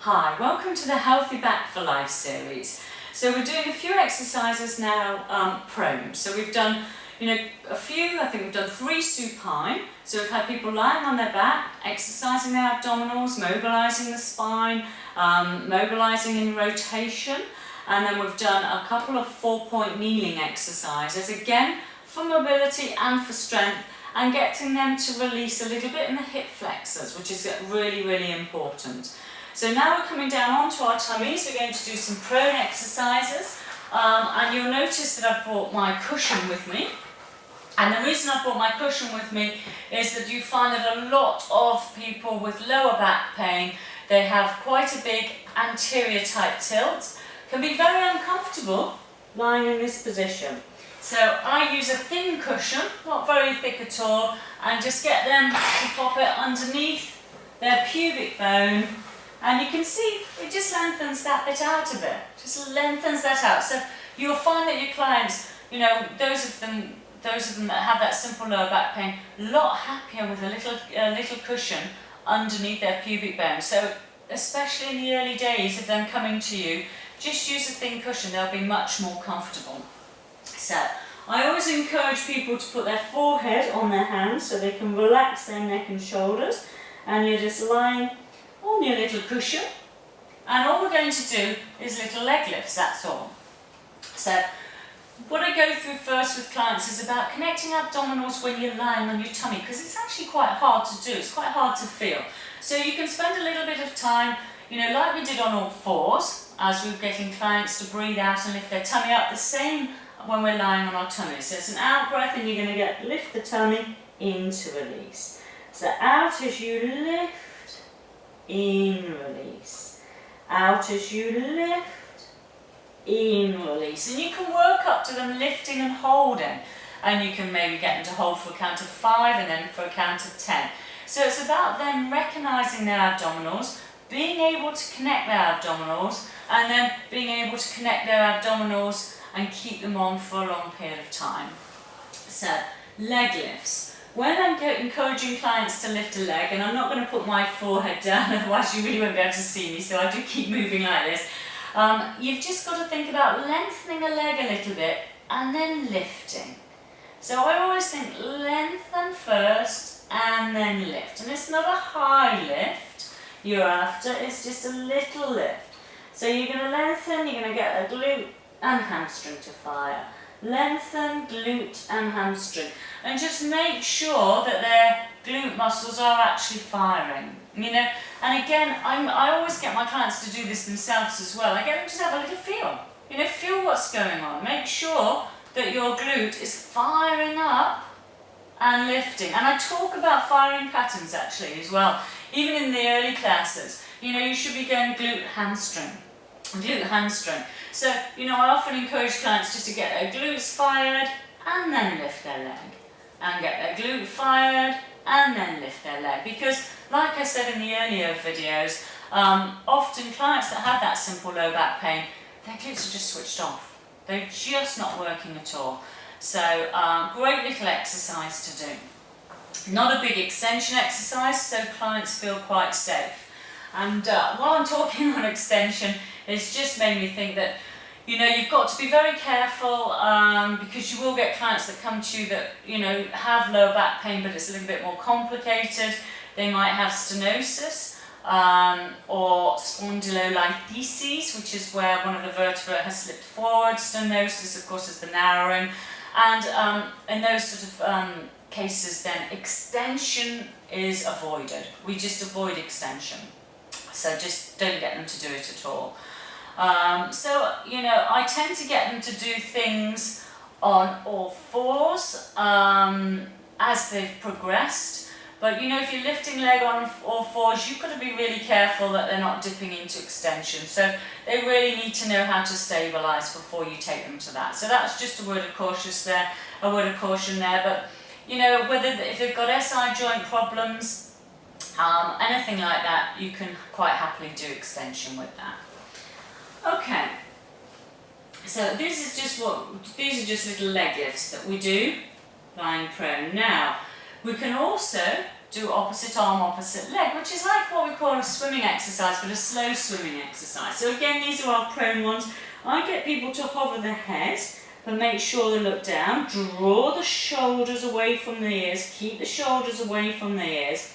Hi, welcome to the Healthy Back for Life series. So we're doing a few exercises now prone. So we've done, a few, I think we've done 3 supine. So we've had people lying on their back, exercising their abdominals, mobilising the spine, mobilising in rotation. And then we've done a couple of 4-point kneeling exercises, again, for mobility and for strength, and getting them to release a little bit in the hip flexors, which is really, really important. So now we're coming down onto our tummies. We're going to do some prone exercises, and you'll notice that I've brought my cushion with me. And the reason I've brought my cushion with me is that you find that a lot of people with lower back pain, they have quite a big anterior type tilt, can be very uncomfortable lying in this position. So I use a thin cushion, not very thick at all, and just get them to pop it underneath their pubic bone. And you can see it just lengthens that bit out a bit, just lengthens that out. So you'll find that your clients, those of them that have that simple lower back pain, a lot happier with a little cushion underneath their pubic bone. So especially in the early days of them coming to you, just use a thin cushion, they'll be much more comfortable. So I always encourage people to put their forehead on their hands so they can relax their neck and shoulders, and you're just lying on your little cushion, and all we're going to do is little leg lifts, that's all. So what I go through first with clients is about connecting abdominals when you're lying on your tummy, because it's actually quite hard to do, it's quite hard to feel. So you can spend a little bit of time, like we did on all fours, as we're getting clients to breathe out and lift their tummy up, the same when we're lying on our tummy. So it's an out breath, and you're going to lift the tummy into release. So out as you lift, in, release. Out as you lift, in, release. And you can work up to them lifting and holding. And you can maybe get them to hold for a count of 5 and then for a count of 10. So it's about them recognising their abdominals, being able to connect their abdominals, and then being able to connect their abdominals and keep them on for a long period of time. So, leg lifts. When I'm encouraging clients to lift a leg, and I'm not going to put my forehead down, otherwise you really won't be able to see me, so I do keep moving like this. You've just got to think about lengthening a leg a little bit and then lifting. So I always think lengthen first and then lift. And it's not a high lift you're after, it's just a little lift. So you're going to lengthen, you're going to get a glute and hamstring to fire. Lengthen, glute and hamstring, and just make sure that their glute muscles are actually firing, and again, I always get my clients to do this themselves as well. I get them to have a little feel, feel what's going on, make sure that your glute is firing up and lifting. And I talk about firing patterns actually as well, even in the early classes. You should be going glute hamstring. So, I often encourage clients just to get their glutes fired and then lift their leg. And get their glute fired and then lift their leg. Because, like I said in the earlier videos, often clients that have that simple low back pain, their glutes are just switched off. They're just not working at all. So, great little exercise to do. Not a big extension exercise, so clients feel quite safe. And while I'm talking on extension, it's just made me think that, you've got to be very careful because you will get clients that come to you that, have lower back pain, but it's a little bit more complicated. They might have stenosis or spondylolisthesis, which is where one of the vertebrae has slipped forward. Stenosis, of course, is the narrowing. And in those sort of cases, then extension is avoided. We just avoid extension. So just don't get them to do it at all. I tend to get them to do things on all fours as they've progressed. But if you're lifting leg on all fours, you've got to be really careful that they're not dipping into extension. So they really need to know how to stabilise before you take them to that. So that's just a word of caution there. But if they've got SI joint problems, anything like that, you can quite happily do extension with that. Okay, so these are just little leg lifts that we do lying prone. Now, we can also do opposite arm, opposite leg, which is like what we call a swimming exercise, but a slow swimming exercise. So again, these are our prone ones. I get people to hover the head, but make sure they look down. Draw the shoulders away from the ears. Keep the shoulders away from the ears.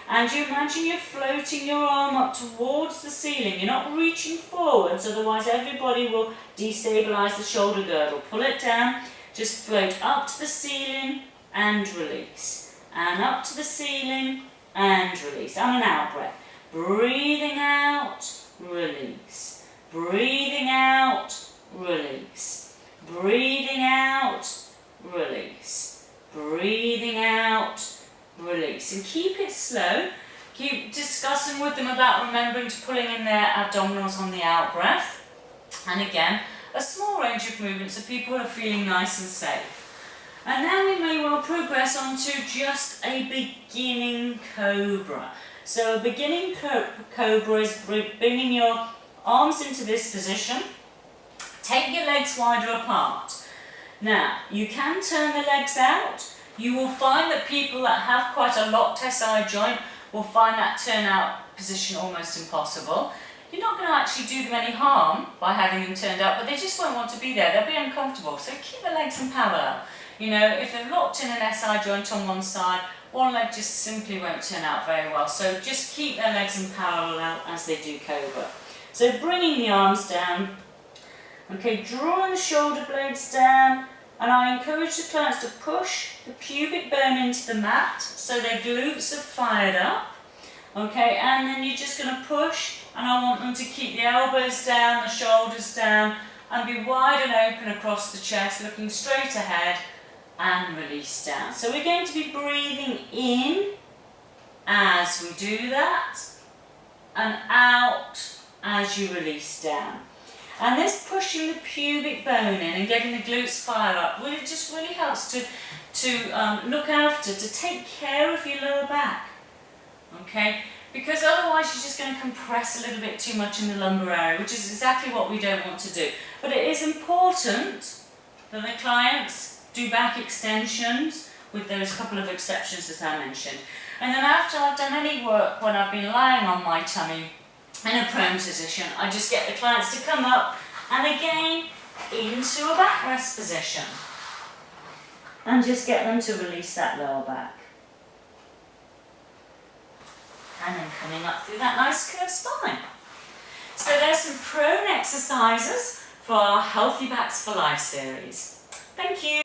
And you imagine you're floating your arm up towards the ceiling. You're not reaching forwards, otherwise everybody will destabilize the shoulder girdle. Pull it down. Just float up to the ceiling and release. And up to the ceiling and release. And an out breath. Breathing out, release. Breathing out, release. Breathing out, release. Breathing out, release. And keep it slow. Keep discussing with them about remembering to pulling in their abdominals on the out breath. And again, a small range of movements so people are feeling nice and safe. And now we may well progress on to just a beginning cobra. So a beginning cobra is bringing your arms into this position. Take your legs wider apart. Now, you can turn the legs out. You will find that people that have quite a locked SI joint will find that turn out position almost impossible. You're not going to actually do them any harm by having them turned out, but they just won't want to be there. They'll be uncomfortable. So keep the legs in parallel. You know, if they're locked in an SI joint on one side, one leg just simply won't turn out very well. So just keep their legs in parallel as they do cobra. So bringing the arms down, okay, drawing the shoulder blades down, and I encourage the clients to push the pubic bone into the mat so their glutes are fired up. Okay, and then you're just going to push, and I want them to keep the elbows down, the shoulders down, and be wide and open across the chest, looking straight ahead, and release down. So we're going to be breathing in as we do that, and out as you release down. And this pushing the pubic bone in and getting the glutes fired up really helps to look after, to take care of your lower back. Okay, because otherwise you're just going to compress a little bit too much in the lumbar area, which is exactly what we don't want to do. But it is important that the clients do back extensions with those couple of exceptions that I mentioned. And then after I've done any work when I've been lying on my tummy in a prone position, I just get the clients to come up and again into a backrest position. And just get them to release that lower back. And then coming up through that nice curved spine. So there's some prone exercises for our Healthy Backs for Life series. Thank you.